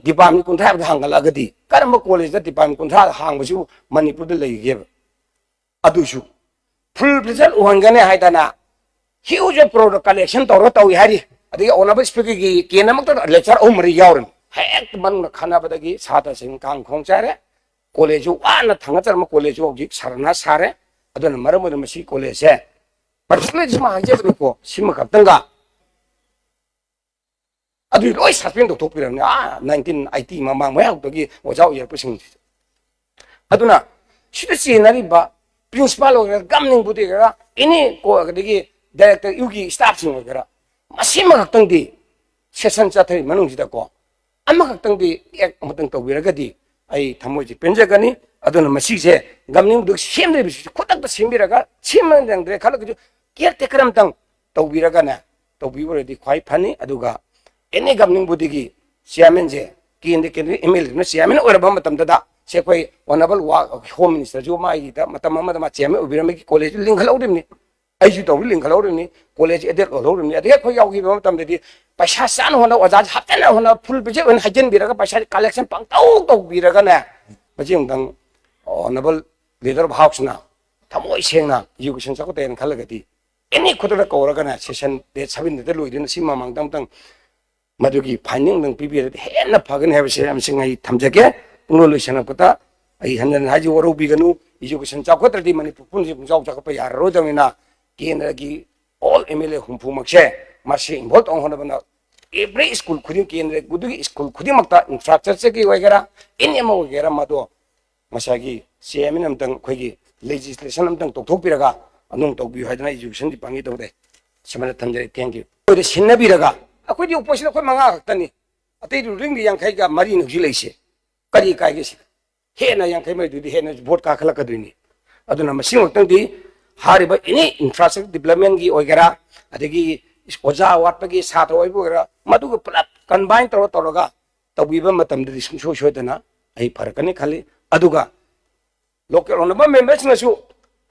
Department कुंथ्रा हांगलगदी करम कॉलेज डिपार्टमेंट कुंथ्रा हांगबसु मणिपुर लेगेब अदुसु फुल रिजल्ट उहनगने हाइदना ह्यूज प्रोडक्ट कलेक्शन तौर तौ हारी अदगी ओनब स्पीकर की केनमक लेक्चर उमरी यावरम हेक मन खानाबदगी साता सिंह कांग खोंग चारे कॉलेज वाना थांगचरम कॉलेज हौजिक सरना सारे अदुना मरम ओदम मसी कॉलेज से पर्सनली सिमा हाजेबनिको सिमा खतंगा अदु लोय सस्पेंड तोपिरमने 1980 ममांग मयाउदगी ओजाउ येरपसिंग अदुना सिदा चेनारिबा प्रिंसिपल वगैरह गमनिंग बुदेगा इनी को अदगी डायरेक्टर युगी स्टाफ सिंग वगैरह मसिमा खतंदी सेशन चाथै मनुंगसिदा को अमा खतंदी एक मतंग तौबिरगदी आई थमोजि पेंजगनी अदुना मसिसे गमनिंग दु सेमदे बिसि खुतक त सेमबिरगा सेमनदंद्रे खलगजु केयर टेकरम तंग तौबिरगना तौबिबरदि ख्वाइ फनी अदुगा एनी गमनिंग बुदिगी चेयरमैन जे केंद्र केंद्र एमएलए न चेयरमैन ओरबा मतमददा से कोई ऑनरेबल होम मिनिस्टर जो माई दा मतम मा चेयरमैन उबिरम की कॉलेज लिंखलौदिमनी आइजु तौ लिंखलौदिमनी कॉलेज एडेट लौदिमनी अदे खो याउगी मतमददी पैसा सान होना ओजा हप्तन होना फुल बिजे वन हाइजन बिरगा पैसा कलेक्शन पंगतौ तौ बिरगा ना बजिंदंग ऑनरेबल लीडर भाउसना थमोय सेंगना एजुकेशन सकोतेन खलगदी एनी खुदरा कौरगना सेशन डेट 7 दे लोइदिन सिमा मांगदम तंग मधुगी फाइनिंग नंग पीबीर हेन फगन हेबसे हमसिंग आई थमजगे पुंगलो लुसनपता आई हनन हाजी वरो बिगनु एजुकेशन चाखोत्रदि मणिपुर पुंजि पुंजाव चाखप यारो दमिना केंद्र की ऑल एमएलए हुमफु मक्से मासे इन्वॉल्व होनबना एवरी स्कूल खुदिं केंद्र गुदुगी स्कूल खुदिं मक्ता इंफ्रास्ट्रक्चर की वगैरह इन एम वगैरह मदो मसागी सीएमएन अमतंग खोगी लेजिस्लेशन अमतंग तोथोपिरगा अनुंग तोबि हाइदना एजुकेशन दि पांगी तोदे समन थमजरे थैंक यू ओदे सिन्नबिरगा अखोई ओपोजिशन अखोई मंगा खतनी अतै रुलिंग दि यांखै का मरी नुजि लैसे करी कायगे हेना यांखै मैदुदि हेना वोट काखलकदुनी अदुना मसिंग वक्तंदि हारिबा एनी इंफ्रास्ट्रक्चर डेवलपमेंट की ओगेरा अदगी ओजा वाटपगी सात्र ओइबोगेरा मदुग पुलप कंबाइन तौरगा तौबिबा मतमदि सुंसो सोयदना आई फरकने खाली अदुगा लोकल ओनबा मेंबर्स नसु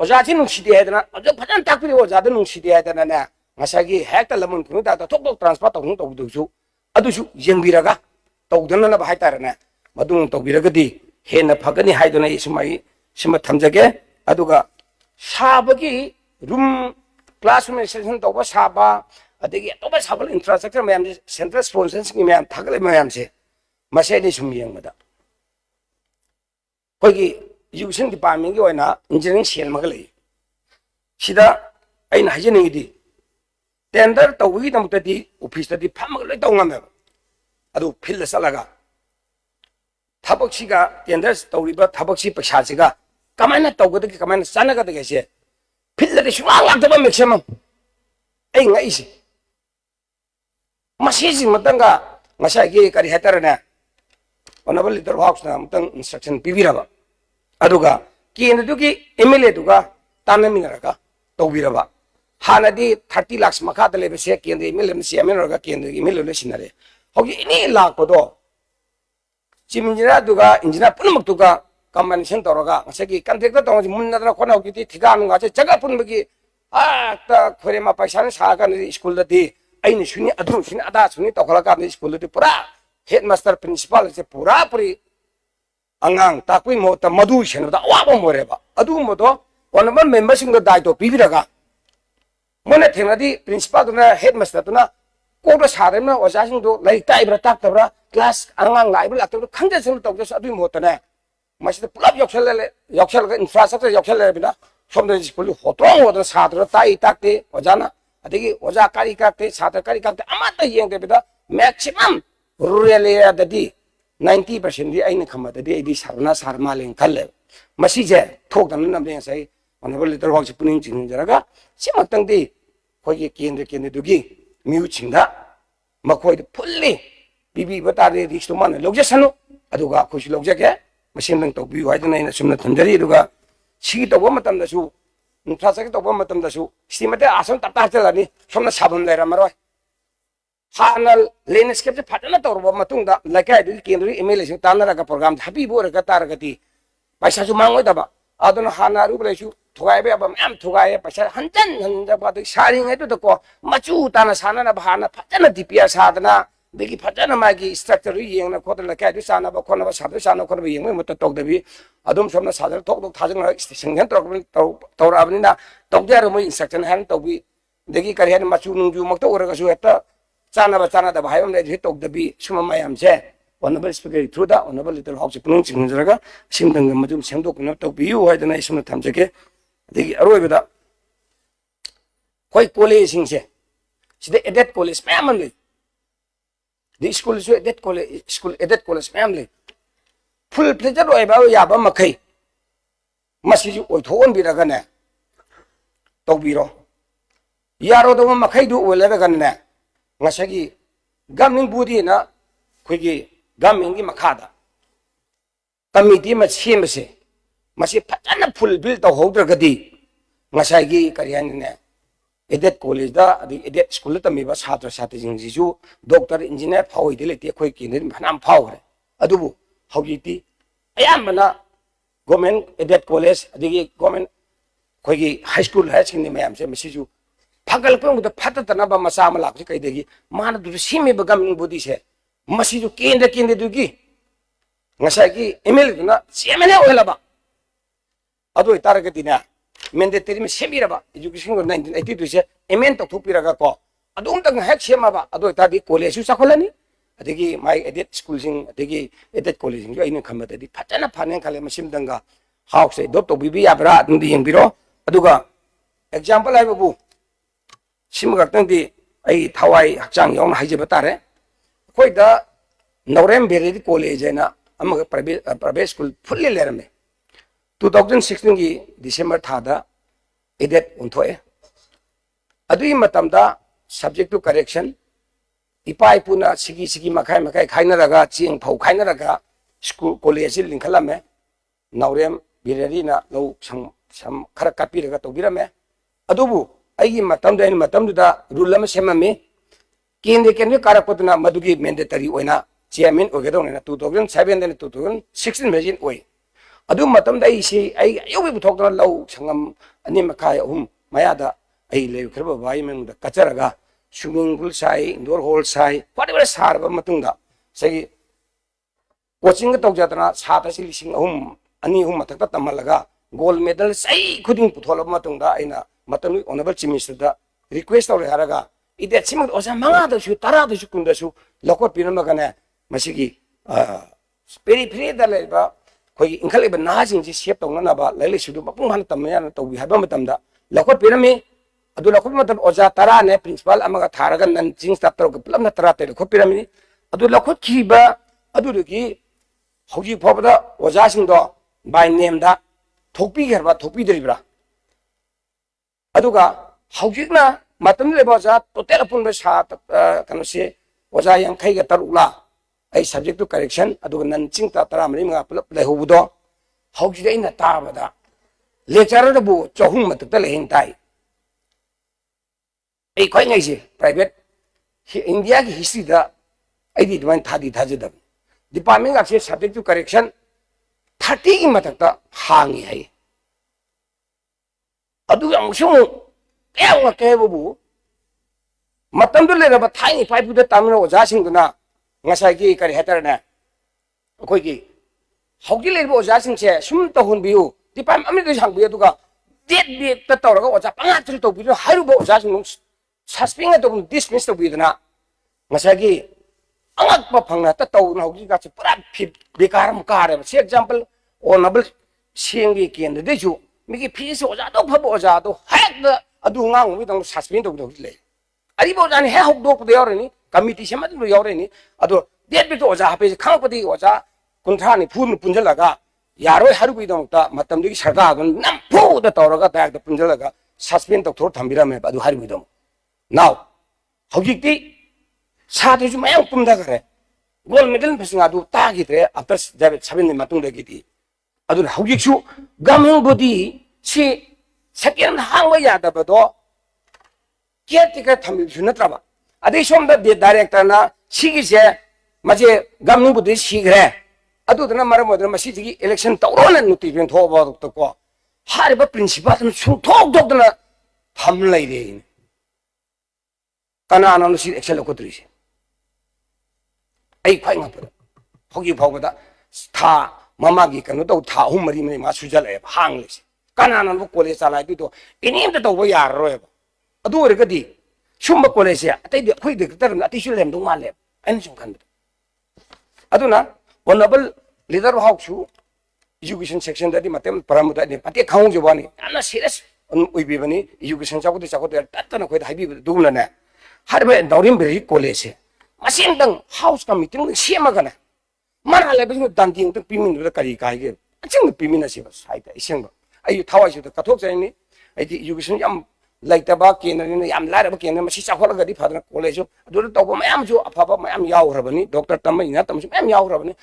ओजाथि नुसिदि हैदना अजो फजन ताकपि ओजाद नुसिदि हैदना ना ngасagi hekta lamon khunu ta thok thok transfer tawung tawdusu adusu yengbiraga tawdana na bahai tarana madung tawbiragadi hena phagani haidona ismai sima thamjage aduga sabagi room classroom session tawba saba adegi toba sabal infrastructure mayam central sponsors ni mayam thagale mayam se maseni sum yengmada koigi education department gi oina engineering cell magalei sida aina hajeni di tender तौगी नमतदी office तदी फमग लय तौंगमे अदु फिल चलगा थबकसिगा टेंडर तौरिबा थबकसि पैसासिगा कमायना तौगदगी कमायना चानगदगेसे फिल दि सुवा लागदबा मैक्सिमम ए ngaisi masisi matanga ngasagi kari hetarana onabal leader house na matang instruction pibiraba aduga kendugi MLA duga tanaminaraga tawbiraba हानदी 30 लाख मखा लेबे से केंद्र मिलम सीएमएन रगा केंद्र की मिलम सिनरे होगी इनी लाख पदो चिमिंजिना दुगा इंजिना पुनमक दुगा कॉम्बिनेशन तोरगा ngसगी कॉन्ट्रैक्टर तो मुन्नदना खोना होगी थिगा नुगा से जगह पुनबगी आ त खोरेमा पैसा न सागा स्कूल दती आइन सुनी अदु सुनी अदा सुनी तखला का स्कूल दती पूरा हेडमास्टर प्रिंसिपल से पूरा पूरी अंगांग ताकुई मो त मधु सेनदा वाबो मोरेबा अदु मोदो ओनम मेंबर सिंग द दायित्व पीबिरगा मोने थेंगदी प्रिंसिपल दुना हेडमास्टर दुना कोडो सारेम ओजासिंग दो लाई ताइब्रा ताक्तब्रा क्लास आंगांग लाइब्रा लाक्तब्रा खंजसिंग तौजस अदुइ मोतने मसिद पुलप यक्सल इंफ्रास्ट्रक्चर यक्सल बिना सोमदे स्कूल होतोंग होदन सात्र ताइ ताक्ते ओजाना अदगी ओजा कारी काक्ते सात्र कारी काक्ते अमाता येंगते बिदा मैक्सिमम रूरल एरिया ददी 90% दी आइन खमददी आइदी सरना सरमा लें खल्ले मसिजे थोकदन नमदे सै ऑनरेबल लीडर वाक्स पुनिंग चिंजरागा सिमतंगदी खोगी केंद्र दुगी म्यू छिंदा मखोय फुल्ली बीबी बतारे रिक्स तो मान लौजसनु अदुगा खोसि लौजके मसिनदंग तौबि वाइदना इन सुमना थंजरी अदुगा सी तौबो मतमदसु इंफ्रास्ट्रक्चर तौबो मतमदसु स्टीमते आसन तपता चलानी सोमना साबन लेरमरय हाना लैंडस्केप से फटना तौरबो मतुंगदा लकाय दि केंद्र एमएलए से तानरागा प्रोग्राम हाबीबो रगा तारगति पैसा जु मांगोय दबा अदुन हाना रुबलेसु थुगाइबे अब मैम थुगाए पैसा हंजन हंजन बात सारिंग है तो को मचू ताना साना ना भाना फजना दिपिया साधना देखिए फजन मागी स्ट्रक्चर येंगना खोदला काय दु साना बा खोना बा सादर साना खोना बा येंगमे मत तोक दबी अदुम सोमना सादर थोक थोक थाजंग स्टेशन हेन तौराबनिना तौदे रो मोय इंस्ट्रक्शन हेन तौबी देखिए करी हेन मचु नुंजु मक्तो ओरगसु हेता चाना दा भाइम ले जे तोक दबी सुमा मायाम से Honorable Speaker through the Honorable Little House Punung Singraga, Simdang Madum Sendok not to be you had the nation of Tamjake. The Arroyo quite police in say. See the Edet College family. The school is Edet College school Edet College family. Full pleasure about Yaba Mackay. Must you old home be a gunner? Tobiro. Yaro the one Mackay do will ever gunner. Masagi Gamming Budina, Quiggy. Gamingi Makada Committee must him say, must he patana full built a holder gadi. Masagi Karian Edet College, the Edet School to me was Hatter Satin Zizu, Doctor Engineer Power Delete quick in Panam Power. Adubu, how you tea? I am Mana Government Edet College, the government Quiggy High School has in the Mayam, say Mrs. You Pagalpon with the Patatanaba Masama Laki, man to see me becoming Buddhist. Masih tu kende dugi, ngasai ki email tu na siapa ni orang laba, aduh itara ke tina, mandatory me siapa laba, education ko 1982 se email tak thupi raga ko, aduh tak hack siapa ba, aduh itara college susah kola ni, adegi my edit school sing, adegi edit college sing, jo ini khambat adi, patana panen kale masim danga, house se, dot to bibi abra adu di yang biro, aduh ka example ay babu, simak tang di ay thawai hakjang yang haji betare. कोई दा नवरेम बेरेडी college है ना अमग private school fully लेर में 2016 की दिसंबर था दा एडेट उन्थोए अदुई मतम दा सब्जेक्ट टू करेक्शन इपाई पुना सिगी मखाई खाइना रगा चिंग फौ खाइना रगा स्कूल कॉलेज लिंखला में नवरेम बेरेडी ना लो सम खरा कापी रगा तो बिरा में अदुबु अई मतम दा रूल में सेमा में केंद्र केंद्र कारकपतना मधुगी मैंडेटरी ओइना चेयरमैन ओगेदोना 2007 देन 2016 मेजिन ओइ अदु मतम दा इसी आई योबि बुथोकना लौ संगम अनि मखाय अहुम मयादा आई ले खरबा बाई मेंग दा कचरगा स्विमिंग पूल साई इंडोर हॉल साई व्हाटएवर सारबा मतुंगा सही कोचिंग तौजातना सातसी लिसिंग अहुम अनि अहुम मथकता तमलगा गोल्ड मेडल सही खुदिंग पुथोलब मतुंगा आइना मतम ऑनरेबल चीफ मिनिस्टर दा रिक्वेस्ट तौरे हारगा इधर सिमक ओसा मंगा दसु तरा दसु कुंदसु लकोट पिनम गने मसिगी पेरी दलेबा खोई इंखलेबा नाजिंग जी सेप तौननाबा लैले सुदु मपुंग हान तमया तौबि हाबा मतमदा लकोट पिनमी अदु लकोट मतम ओजा तरा ने प्रिंसिपल अमगा थारगा नन जिंग स्टाफ तरो प्लमना तरा ते लकोट पिनमी अदु लकोट खिबा अदु दुगी हौजी फोबदा ओजा सिंदो बाय नेम दा थोपी गरबा थोपी दरिब्रा अदुगा हौजिकना मतम ले बजा टोटल अपन में सात कनसे ओजा यांखै ग तरुला आई सब्जेक्ट टू करेक्शन अदु नन चिंग ता तरा मरि मा पुलप ले होबुदो हौजि दे इन ताबदा लेक्चरर बु चहुम मत त ले हिन ताई आई खोइ ngै से प्राइवेट इंडिया की हिस्ट्री दा आई दि दवन थादी थाजदब department of subject to correction 30 की मतक ता हांगी है अदु अंशु एवं केबु मतम ले रब थाई पाइपु द तामनो ओजा सिंगना ngasai ki kari heter na koi ki hauki le bo ja sing che sum to hun biu ti pam ami de sang biu tu ka det bi ta to ro oja panga tri to biu haru bo ja sing susping to dismiss to biu na ngasai ki angak pa phangna ta to na hauki ka che pura phit bekaram ka re se example honorable sing gi ken de ju mi ki phi so oja to pha bo oja to hak da adu ngang mi dong suspend to le ari bo jan he hok dok de yor ni committee se ma du yor ni ado det bi to oja ha pe khang pati oja kunthra ni phun punjalaga yaroi haru bi dong ta matam di sarga gon nam phu da tawraga ta da punjalaga suspend to thor thambira me adu haru bi dong now hojik ti sa de ju mayang pum da gare gold medal phasing adu ta gi tre after 7 ni matung da gi ti adu hojik su gamung bodi si second hang ba ya da ba do caretaker thambi su natraba adi som da director na sigi se maje gamung bodi sigre adu dana maram odra masi gi election tawrona notification tho ba to ko hariba principal su thok dok dana tham lai re kana anan si action ko tri se ꯑꯩ ꯈ꯭ꯋꯥꯏ ꯉꯛꯄꯗ ꯍꯧꯖꯤꯛ ꯐꯥꯎꯕꯗ ꯊꯥ ꯃꯃꯥꯒꯤ ꯀꯩꯅꯣ ꯇꯧ ꯊꯥ 3-4 ꯃꯥ ꯁꯨꯖꯜꯂꯛꯑꯦꯕ ꯍꯥꯡꯂꯤꯁꯦ ꯀꯅꯥꯅꯣ ꯀꯣꯂꯦꯖ ꯆꯂꯥꯏꯗꯨꯗꯣ ꯑꯦꯅꯤꯝꯇ ꯇꯧꯕ ꯌꯥꯔꯔꯣꯏꯕ ꯑꯗꯨ ꯑꯣꯏꯔꯒꯗꯤ ꯁꯨꯝꯕ ꯀꯣꯂꯦꯖꯁꯦ ꯑꯇꯩꯗꯤ ꯑꯩꯈꯣꯏꯗꯤ ꯈꯛꯇꯅ ꯑꯇꯩꯁꯨ ꯂꯩꯔꯝꯗꯧ ꯃꯥꯜꯂꯦꯕ ꯑꯩꯅ ꯁꯨꯝ ꯈꯟꯕꯗ ꯑꯗꯨꯅ ꯑꯣꯅꯔꯦꯕꯜ ꯂꯤꯗꯔ ꯍꯥꯎꯁꯨ education section dadi matem paramudai ni pati khang jo bani amna serious uibi bani education chakote tatana khoi haibi dumna na harbe daurim beri college masin dang house committee ng siama kana mana le bisu danting to pimin da kari kai ge aching pimin na siba sai da iseng ba ayu thawai su da kathok jai ni ai di education yam like ta ba ke na ni yam la ba ke na masi chakhol ga di phadna college adu to ba mayam jo afaba mayam yaw rabani doctor tam ina tam mayam yaw rabani